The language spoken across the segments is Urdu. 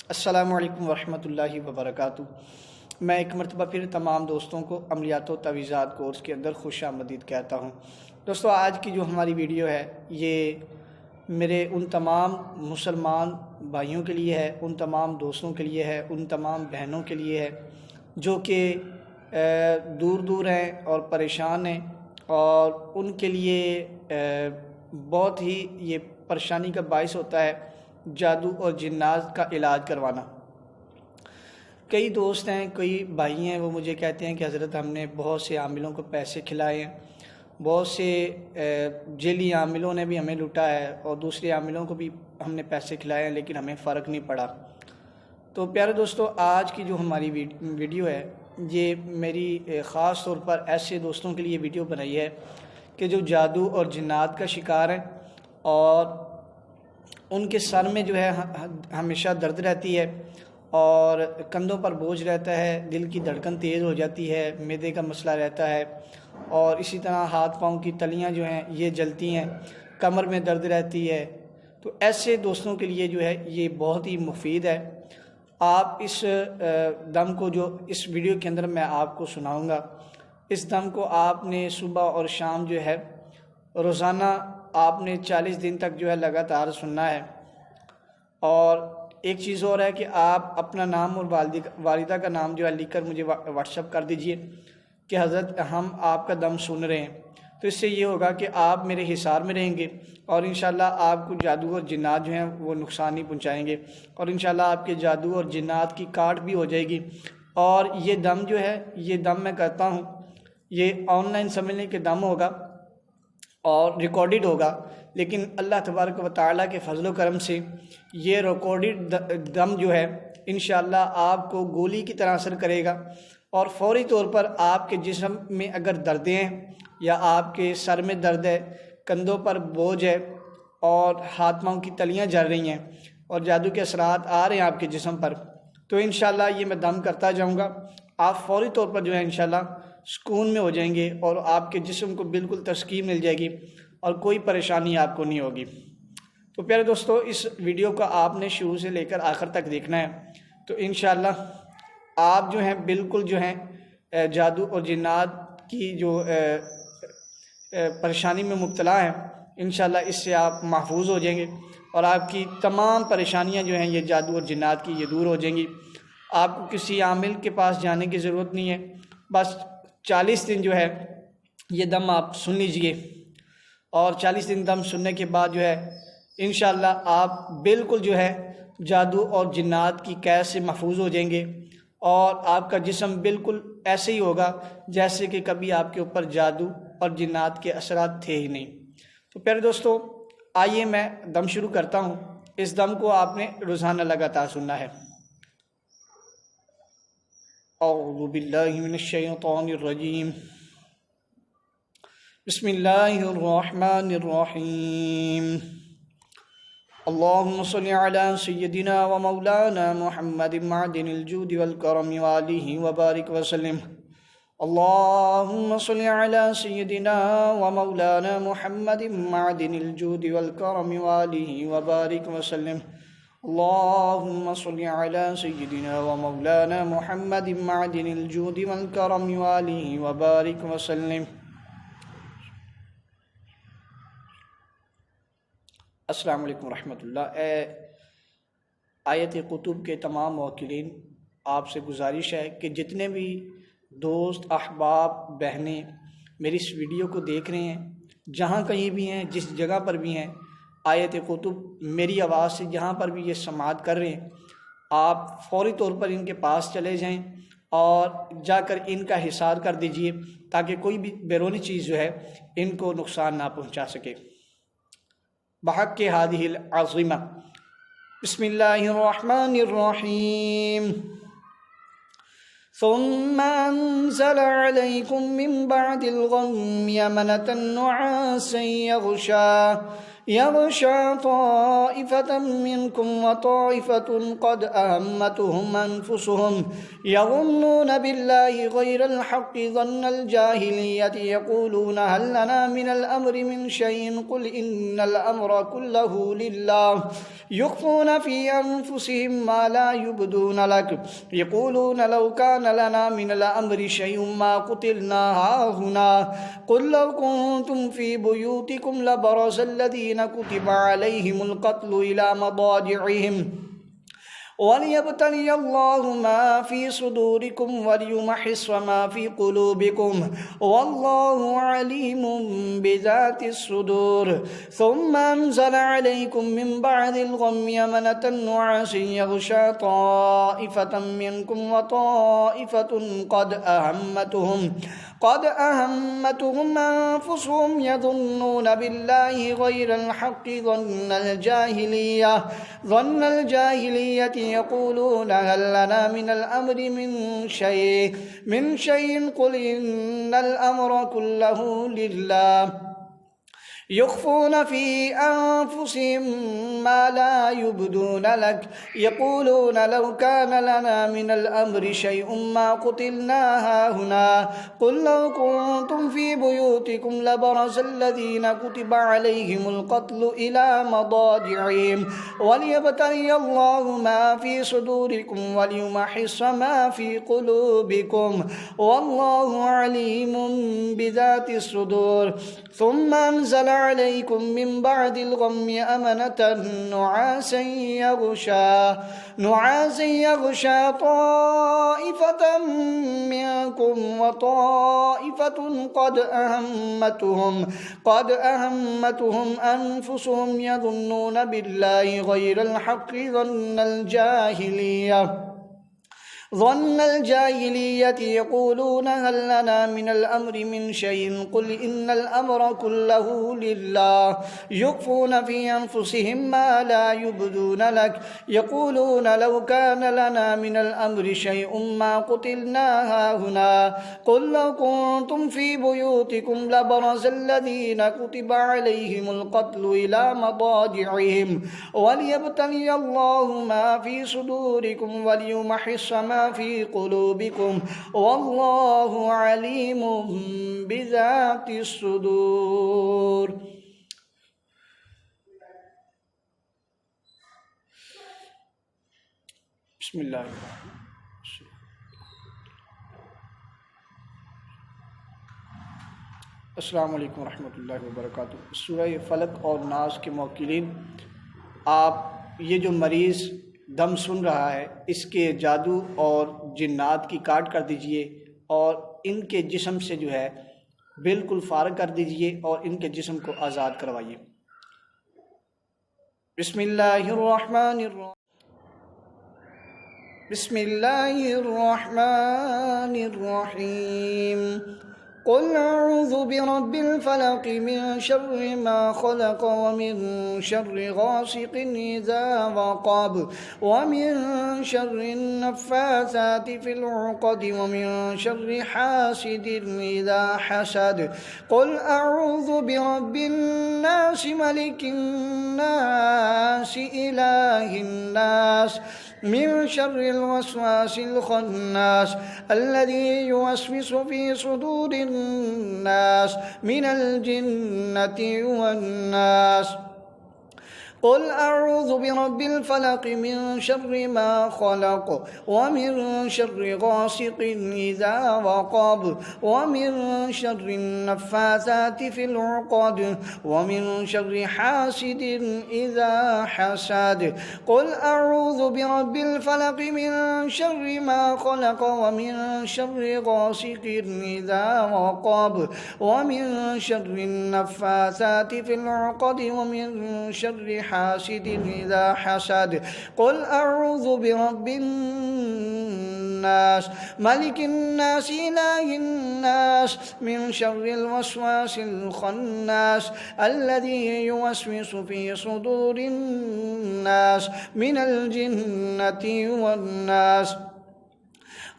السلام علیکم ورحمۃ اللہ وبرکاتہ۔ میں ایک مرتبہ پھر تمام دوستوں کو عملیات و تعویذات کورس کے اندر خوش آمدید کہتا ہوں۔ دوستو، آج کی جو ہماری ویڈیو ہے یہ میرے ان تمام مسلمان بھائیوں کے لیے ہے، ان تمام دوستوں کے لیے ہے، ان تمام بہنوں کے لیے ہے جو کہ دور دور ہیں اور پریشان ہیں، اور ان کے لیے بہت ہی یہ پریشانی کا باعث ہوتا ہے جادو اور جنات کا علاج کروانا۔ کئی دوست ہیں، کئی بھائی ہیں، وہ مجھے کہتے ہیں کہ حضرت ہم نے بہت سے عاملوں کو پیسے کھلائے ہیں، بہت سے جیلی عاملوں نے بھی ہمیں لوٹا ہے اور دوسرے عاملوں کو بھی ہم نے پیسے کھلائے ہیں لیکن ہمیں فرق نہیں پڑا۔ تو پیارے دوستو، آج کی جو ہماری ویڈیو ہے یہ میری خاص طور پر ایسے دوستوں کے لیے ویڈیو بنائی ہے کہ جو جادو اور جنات کا شکار ہیں اور ان کے سر میں جو ہے ہمیشہ درد رہتی ہے اور کندھوں پر بوجھ رہتا ہے، دل کی دھڑکن تیز ہو جاتی ہے، معدے کا مسئلہ رہتا ہے، اور اسی طرح ہاتھ پاؤں کی تلیاں جو ہیں یہ جلتی ہیں، کمر میں درد رہتی ہے۔ تو ایسے دوستوں کے لیے جو ہے یہ بہت ہی مفید ہے۔ آپ اس دم کو جو اس ویڈیو کے اندر میں آپ کو سناؤں گا، اس دم کو آپ نے صبح اور شام جو ہے روزانہ آپ نے 40 دن تک جو ہے لگاتار سننا ہے۔ اور ایک چیز اور ہے کہ آپ اپنا نام اور والدہ کا نام جو ہے لکھ کر مجھے واٹس ایپ کر دیجئے کہ حضرت ہم آپ کا دم سن رہے ہیں۔ تو اس سے یہ ہوگا کہ آپ میرے حصار میں رہیں گے اور انشاءاللہ آپ کو جادو اور جنات جو ہیں وہ نقصان نہیں پہنچائیں گے، اور انشاءاللہ آپ کے جادو اور جنات کی کاٹ بھی ہو جائے گی۔ اور یہ دم جو ہے، یہ دم میں کرتا ہوں، یہ آن لائن سمجھنے کے دم ہوگا اور ریکارڈڈ ہوگا، لیکن اللہ تبارک و تعالیٰ کے فضل و کرم سے یہ ریکارڈڈ دم جو ہے انشاءاللہ آپ کو گولی کی طرح اثر کرے گا، اور فوری طور پر آپ کے جسم میں اگر دردیں ہیں یا آپ کے سر میں درد ہے، کندھوں پر بوجھ ہے اور ہاتھ پاؤں کی تلیاں جل رہی ہیں اور جادو کے اثرات آ رہے ہیں آپ کے جسم پر، تو انشاءاللہ یہ میں دم کرتا جاؤں گا، آپ فوری طور پر جو ہے انشاءاللہ سکون میں ہو جائیں گے اور آپ کے جسم کو بالکل تسکین مل جائے گی اور کوئی پریشانی آپ کو نہیں ہوگی۔ تو پیارے دوستو، اس ویڈیو کو آپ نے شروع سے لے کر آخر تک دیکھنا ہے، تو انشاءاللہ آپ جو ہیں بالکل جو ہیں جادو اور جنات کی جو پریشانی میں مبتلا ہیں، انشاءاللہ اس سے آپ محفوظ ہو جائیں گے اور آپ کی تمام پریشانیاں جو ہیں یہ جادو اور جنات کی یہ دور ہو جائیں گی۔ آپ کو کسی عامل کے پاس جانے کی ضرورت نہیں ہے، بس 40 دن جو ہے یہ دم آپ سن لیجئے، اور 40 دن دم سننے کے بعد جو ہے انشاءاللہ آپ بالکل جو ہے جادو اور جنات کی قید سے محفوظ ہو جائیں گے، اور آپ کا جسم بالکل ایسے ہی ہوگا جیسے کہ کبھی آپ کے اوپر جادو اور جنات کے اثرات تھے ہی نہیں۔ تو پیارے دوستو، آئیے میں دم شروع کرتا ہوں۔ اس دم کو آپ نے روزانہ لگاتار سننا ہے۔ اعوذ باللہ من الشیطان الرجیم، بسم اللہ الرحمن الرحیم، اللہم صل علی سیدنا و مولانا محمد معدن الجود والکرم وآلہ وبارک وسلم، اللہم صل علی سیدنا و مولانا محمد معدن الجود والکرم وآلہ وبارک وسلم، اللہم صل علی سیدنا و مولانا محمد معدن الجود والکرم وآلہ وبارک وسلم۔ السلام علیکم ورحمۃ اللہ۔ آیت کتب کے تمام موکلین، آپ سے گزارش ہے کہ جتنے بھی دوست، احباب، بہنیں میری اس ویڈیو کو دیکھ رہے ہیں، جہاں کہیں بھی ہیں، جس جگہ پر بھی ہیں، آیت کتب میری آواز سے جہاں پر بھی یہ سماعت کر رہے ہیں، آپ فوری طور پر ان کے پاس چلے جائیں اور جا کر ان کا حصار کر دیجئے تاکہ کوئی بھی بیرونی چیز جو ہے ان کو نقصان نہ پہنچا سکے۔ بحق کے ہادہ العظیمہ، بسم اللہ الرحمن الرحیم، ثم انزل علیکم من بعد الغم امنة نعاسا يغشى طائفة منكم وطائفة قد أهمتهم أنفسهم يظنون بالله غير الحق ظن الجاهلية يقولون هل لنا من الأمر من شيء قل إن الأمر كله لله يخفون في أنفسهم ما لا يبدون لك يقولون لو كان لنا من الأمر شيء ما قتلنا هاهنا قل لو كنتم في بيوتكم لبرز الذين كتب عليهم القتل إلى مضاجعهم وليبتلي الله ما في صدوركم وليمحص ما في قلوبكم والله عليم بذات الصدور ثم أنزل عليكم من بعد الغم أمنة نعاسا يغشى طائفة منكم وطائفة قد أهمتهم أنفسهم يظنون بالله غير الحق ظن الجاهلية يقولون هل لنا من الأمر من شيء قل إن الأمر كله لله يخفون في أنفسهم ما لا يبدون لك يقولون لو كان لنا من الأمر شيء ما قتلنا هاهنا قل لو كنتم في بيوتكم لبرز الذين كتب عليهم القتل إلى مضاجعهم وليبتلي الله ما في صدوركم وليمحص ما في قلوبكم والله عليم بذات الصدور ثم أنزل عليكم من بعد الغم أمنة نعاسا يغشى طائفة منكم وطائفة قد أهمتهم أنفسهم يظنون بالله غير الحق ظن الجاهلية يقولون هل لنا من الأمر من شيء قل إن الأمر كله لله يخفون في أنفسهم ما لا يبدون لك يقولون لو كان لنا من الأمر شيء ما قتلنا هاهنا قل لو كنتم في بيوتكم لبرز الذين كتب عليهم القتل إلى مضاجعهم وليبتلي الله ما في صدوركم وليمحص ما في قلوبكم والله عليم بذات الصدور. بسم اللہ السلام علیکم ورحمۃ اللہ وبرکاتہ. سورہ فلق اور ناس کے موکلین، آپ یہ جو مریض دم سن رہا ہے اس کے جادو اور جنات کی کاٹ کر دیجئے اور ان کے جسم سے جو ہے بالکل فارغ کر دیجئے اور ان کے جسم کو آزاد کروائیے. بسم اللہ الرحمن الرحیم. قل اعوذ برب الفلق من شر ما خلق ومن شر غاسق اذا وقب ومن شر النفاثات في العقد ومن شر حاسد اذا حسد. قل اعوذ برب الناس ملك الناس اله الناس من شر الوسواس الخناس الذي يوسوس في صدور الناس من الجنة والناس. قل أعوذ برب الفلق من شر ما خلق ومن شر غاسق إذا وقب ومن شر النفاثات في العقد ومن شر حاسد إذا حسد. قل أعوذ برب الفلق من شر ما خلق ومن شر غاسق إذا وقب ومن شر النفاثات في العقد ومن شر حاسد إذا حسد. قل أعوذ برب الناس ملك الناس إله الناس من شر الوسواس الخناس الذي يوسوس في صدور الناس من الجنة والناس.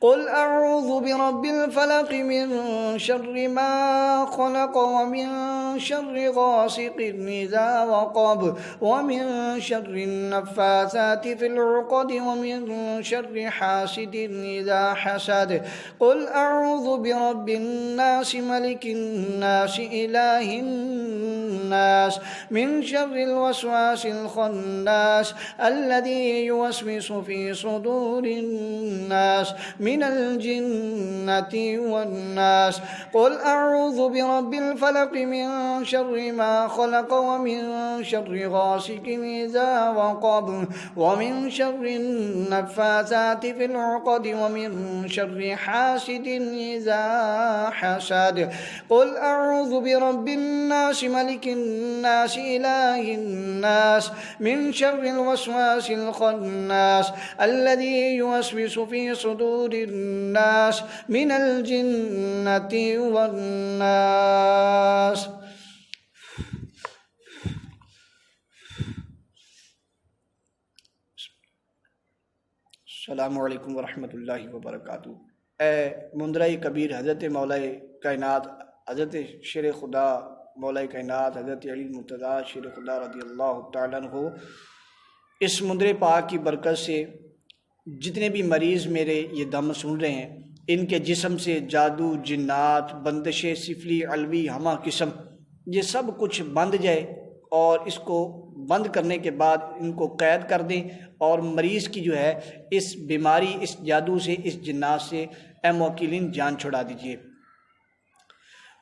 قل اعوذ برب الفلق من شر ما خلق ومن شر غاسق اذا وقب ومن شر النفاثات في العقد ومن شر حاسد اذا حسد قل اعوذ برب الناس ملك الناس اله الناس من شر الوسواس الخناس الذي يوسوس في صدور الناس من الجنة والناس قل أعوذ برب الفلق من شر ما خلق ومن شر غاسق إذا وقب ومن شر النفاثات في العقد ومن شر حاسد إذا حسد قل أعوذ برب الناس ملك الناس إله الناس من شر الوسواس الخناس الذي يوسوس في صدور الناس من الجنة والناس. السلام علیکم ورحمۃ اللہ وبرکاتہ. اے مندرۂ کبیر حضرت مولا کائنات حضرت شیر خدا مولا کائنات حضرت علی مرتضیٰ شیر خدا رضی اللہ تعالیٰ عنہ، اس مندر پاک کی برکت سے جتنے بھی مریض میرے یہ دم سن رہے ہیں، ان کے جسم سے جادو، جنات، بندش سفلی، علوی، ہمہ قسم، یہ سب کچھ بند جائے، اور اس کو بند کرنے کے بعد ان کو قید کر دیں، اور مریض کی جو ہے اس بیماری، اس جادو سے، اس جنات سے اے موکلین جان چھڑا دیجئے.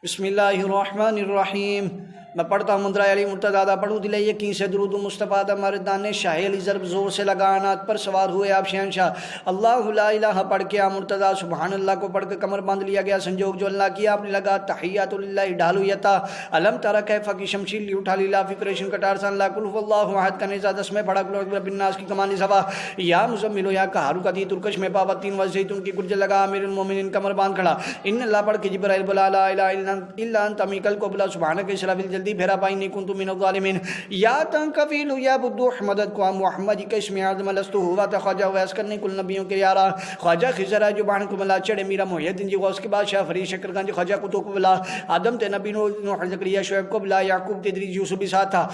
بسم اللہ الرحمن الرحیم. میں پڑھتا ہوں مندرہ علی مرتضیٰ پڑھوں دل یقین سے درود مصطفیٰ ہمارے دانے شاہ علی ضرب زور سے لگانات پر سوار ہوئے آپ شہنشاہ. اللہ لا الہ پڑھ کے آپ مرتضیٰ سبحان اللہ کو پڑھ کے کمر باندھ لیا گیا، سنجوگ جو اللہ کیا آپ نے لگا. تحیات للہ ڈھالو یتا علم تارا کیفا کی شمشیر لی اٹھا لی لا فکریشن کٹار سان اللہ کل اللہ احد کا نظا دس میں پڑھا کلو اکبر بن ناس کی کمانی سبا یا مزملو یا کہارو کا دی ترکش میں پاپا تین وزیت ان کی گرجل لگا امیر المومنین کمر باندھ کھڑا. ان اللہ پڑھ کے جبرائیل بلا لا الہ الا انت میکل کو بلا سبحانک اسرافیل جلدی بھیرا پائی نہیں کنتو من الظالمین. یا تنکفیل یا بدوح مدد کو محمد کا اسم اعظم لستو ہوا تا خواجہ ویس کرنے کل نبیوں کے یارا خواجہ خزرہ جو بان کو ملا چڑے میرا محی الدین جی غوث کے بادشاہ فرید شکر گنج خواجہ کتو کو بلا آدم تے نبی نوح زکریا شعیب کو بلا یعقوب تے ادریس یوسف بھی ساتھ تھا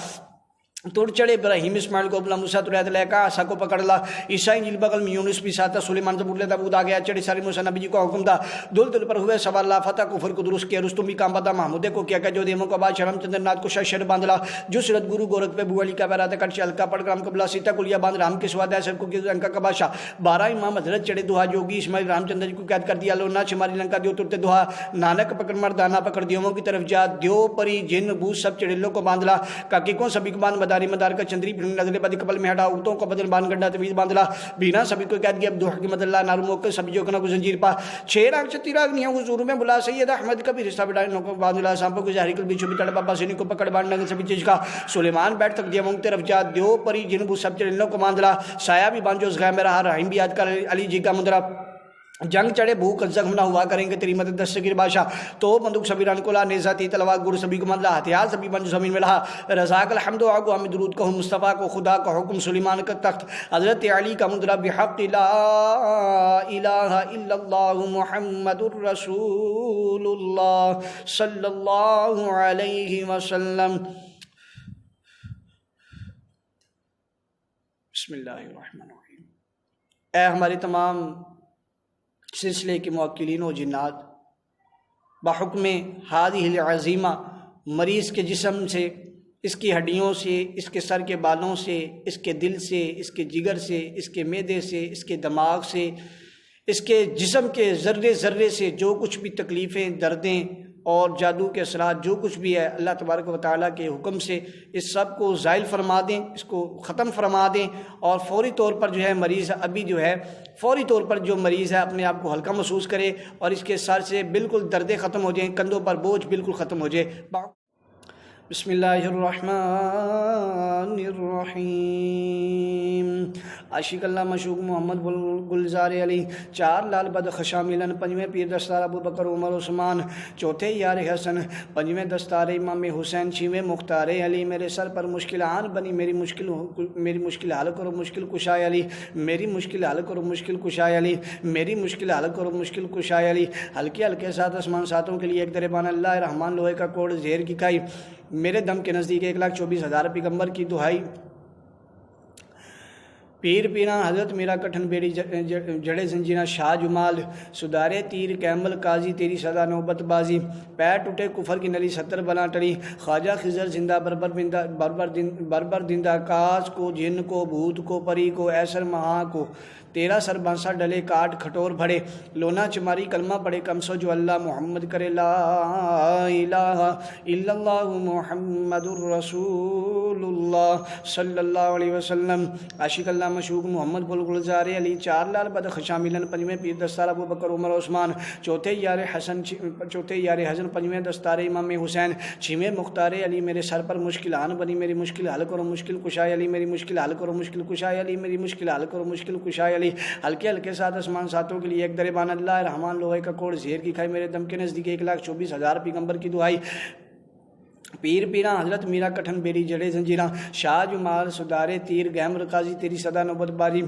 توڑ چڑے ابراہیم اسماعیل کو بلا موسیٰ تریت لے کا عصا کو پکڑ لا عیسیٰ انجیل بغل میں یونس بھی ساتھ تھا سلیمان زبور لے داود آ گیا چڑے ساری موسیٰ نبی جی کو حکم تھا دل دل پر ہوئے سوال لا فتح کفر کو درست کیا رستم بھی کام بتا محمود کو کیا کہ جو دیموں کو بعد شرم چندر نات کو شر باندھ لا جو سرت گرو گورکھ پہ بوالی کا پیرا تھا کٹ چلکا پڑھ رام قبلہ سیتا کلیا باندھ رام کے سواد ایسر کو لنکا کا بادشاہ 12 امام حضرت چڑے دوہا جوگی اسماعیل رام چندر جی کو قید کر دیا لونا چماری لنکا دیو ترتے دوہا نانک پکڑ مردانہ پکڑ دیوموں کی طرف جا دیو پری جن بوس سب چڑیلوں کو باندھ لا کاکی کو سبھی کو باندھ مداری مدار کا چندری نظر بدی کپل میں ہٹا اورتوں کو بدل باندھ گنڈا تویز باندھلا بینا سبھی کو قید کیا عبدالحق کی مدد اللہ نارو موقع سبھی جو کنا کو زنجیر پا 6 راگ 36 راگ نیاں حضور میں بلا سید احمد کا بھی رشتہ بٹائے نوکو باندھلا سامپو کو ظاہری کل بیچو بھی تڑ بابا سینی کو پکڑ باندھ نگل سبھی چیز کا سلیمان بیٹھ تک دیا مونگ طرف جا دیو پری جنبو سب چلنوں کو باندھلا سایہ بھی باندھو اس غیر میں رہا رحیم بھی یاد کر علی جی کا مندرہ جنگ چڑھے بھوک زخم نہ ہوا کریں گے تیری مدد دستگیر بادشاہ تو بندوق سبیران کو لا نیزہ تی تلوار گر سبھی کو مندلا ہتھیار سبھی بنجو زمین میں رہا رزاق الحمد و آگو ہمیں درود کہوں مصطفیٰ کو خدا کا حکم سلیمان کا تخت حضرت علی کا مندرہ بحق لا الہ الا اللہ محمد الرسول اللہ صلی اللہ علیہ وسلم. بسم اللہ الرحمن الرحیم. اے ہمارے تمام سلسلے کے موکلین و جنات، بحکم ہادی العظیمہ مریض کے جسم سے، اس کی ہڈیوں سے، اس کے سر کے بالوں سے، اس کے دل سے، اس کے جگر سے، اس کے معدے سے، اس کے دماغ سے، اس کے جسم کے ذرے ذرے سے جو کچھ بھی تکلیفیں، دردیں اور جادو کے اثرات جو کچھ بھی ہے، اللہ تبارک و تعالیٰ کے حکم سے اس سب کو زائل فرما دیں، اس کو ختم فرما دیں، اور فوری طور پر جو ہے مریض ابھی جو ہے فوری طور پر جو مریض ہے اپنے آپ کو ہلکا محسوس کرے اور اس کے سر سے بالکل دردیں ختم ہو جائیں، کندھوں پر بوجھ بالکل ختم ہو جائے. بسم اللہ الرحمن الرحیم. عاشق اللہ مشوق محمد گلزار علی، 4 لال بد خشاں ملن، 5ویں پیر دستار ابو بکر عمر عثمان، 4تھے یار حسن، 5ویں دستار امام حسین، 6ویں مختار علی، میرے سر پر مشکل آن بنی، میری مشکل حل کرو مشکل کشائے علی، میری مشکل حل کرو مشکل کشائے علی، میری مشکل حل کرو مشکل کشائے علی، ہلکے ہلکے ساتھ آسمان ساتوں کے لیے ایک دربان اللہ رحمان لوہے کا کوڑ زہر کی کھائی، میرے دم کے نزدیک 1,24,000 پیغمبر کی دہائی، پیر پیرا حضرت میرا کٹھن بیڑی جڑے زنجیرہ شاہ جمال، سدارے تیر کیمل قاضی تیری صدا نوبت بازی، پیر ٹوٹے کفر کی نلی 70 بلا ٹری، خواجہ خضر زندہ بربر دندہ کاز کو، جن کو، بھوت کو، پری کو، ایسر مہا کو، 13 سر بانسا ڈلے کاٹ کھٹور بھڑے، لونا چماری کلمہ پڑے کم سو جو اللہ محمد کرے، لا الہ الا اللہ محمد الرسول اللہ صلی اللہ علیہ وسلم، عاشق اللہ مشوق محمد گلزار علی، 4 لال بد خشاں ملن، 5ویں پیر دستار ابو بکر عمر عثمان، 4تھے یار حسن، 5ویں دستار امام حسین، 6ویں مختار علی، میرے سر پر مشکل آن بنی، میری مشکل حل کرو مشکل کشائے علی، میری مشکل حل کرو مشکل کشائے علی، میری مشکل حل کرو مشکل کشائے علی، ہلکے ہلکے ساتھ آسمان ساتوں کے لیے ایک دربان اللہ رحمان لوہے کا کوڑ زہر کی کھائی، میرے دم کے نزدیک 1,24,000 پیغمبر کی دعائی، پیر پیرا حضرت میرا کٹھن بیری جڑے زنجیرہ شاہ جمال، سدارے تیر گیمر قاضی تیری صدا نوبت باری،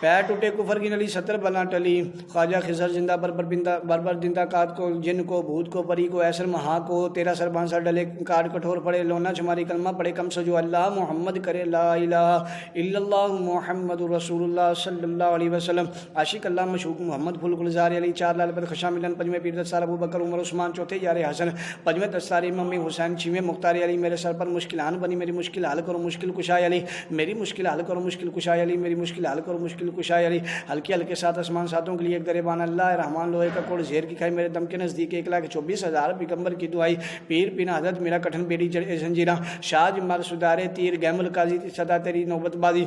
پیر ٹوٹے کفر کی نلی 70 بلا ٹلی، خواجہ خضر زندہ بربر دندہ کات کو، جن کو، بھوت کو، پری کو، ایسر مہا کو، 13 سر بانسا ڈلے کاٹ کٹھور پڑے، لونا چماری کلمہ پڑے کم سو جو اللہ محمد کرے، لا الہ الا اللہ محمد رسول اللہ صلی اللہ علیہ وسلم، عاشق اللہ مشوق محمد گلزار علی، 4 لال بد خشاں ملن، 5ویں پیر دستار ابو بکر عمر عثمان، 4تھے یار حسن، 5ویں دستار امام حسین، 6ویں مختار علی، میرے سر پر مشکل آن بنی، میری مشکل حل کرو مشکل کشائے علی، میری مشکل حل کرو مشکل کشائے علی، میری مشکل حل کرو مشکل کشائے علی، ہلکے ہلکے ساتھ آسمان ساتوں کے لیے ایک دربان اللہ رحمان لوہے کا کوڑ زہر کی کھائی، میرے دم کے نزدیک 1,24,000 پیغمبر کی دعائی، پیر پینا حضرت میرا کٹھن بیڑی جڑے زنجیرہ شاہ جمال، سدارے تیر گیمل قاضی صدا تیری نوبت بازی،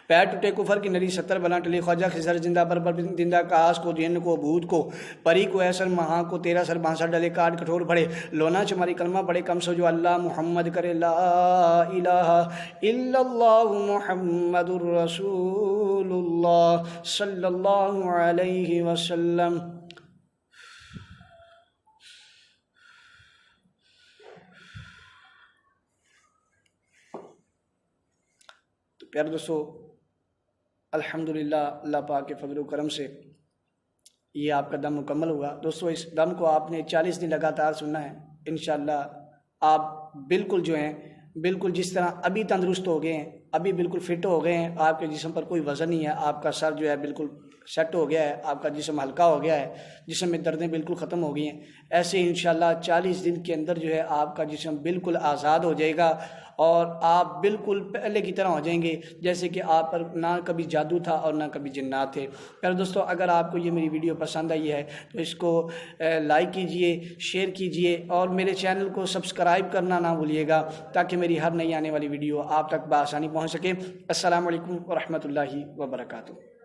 پیر ٹوٹے کفر کی نلی 70 بلا ٹلی، خواجہ خضر زندہ بربر دندہ کاس کو، جن کو، بھوت کو، پری کو، ایسر مہا کو، 13 سر بانسا ڈلے کاٹ کٹھور بھڑے، لونا چماری کلمہ پڑے کم سو جو اللہ محمد کرے، لا الہ الا اللہ محمد الرسول اللہ صلی اللہ علیہ وسلم۔ تو پیارے دوستو، الحمدللہ اللہ پاک کے فضل و کرم سے یہ آپ کا دم مکمل ہوا۔ دوستو اس دم کو آپ نے 40 دن لگاتار سننا ہے، انشاءاللہ آپ بالکل جو ہیں بالکل جس طرح ابھی تندرست ہو گئے ہیں، ابھی بالکل فٹ ہو گئے ہیں، آپ کے جسم پر کوئی وزن نہیں ہے، آپ کا سر جو ہے بالکل سیٹ ہو گیا ہے، آپ کا جسم ہلکا ہو گیا ہے، جسم میں دردیں بالکل ختم ہو گئی ہیں، ایسے ہی انشاءاللہ 40 دن کے اندر جو ہے آپ کا جسم بالکل آزاد ہو جائے گا اور آپ بالکل پہلے کی طرح ہو جائیں گے، جیسے کہ آپ پر نہ کبھی جادو تھا اور نہ کبھی جنات تھے۔ پھر دوستو اگر آپ کو یہ میری ویڈیو پسند آئی ہے تو اس کو لائک کیجئے، شیئر کیجئے اور میرے چینل کو سبسکرائب کرنا نہ بھولیے گا تاکہ میری ہر نئی آنے والی ویڈیو آپ تک بآسانی پہنچ سکے۔ السلام علیکم ورحمۃ اللہ وبرکاتہ۔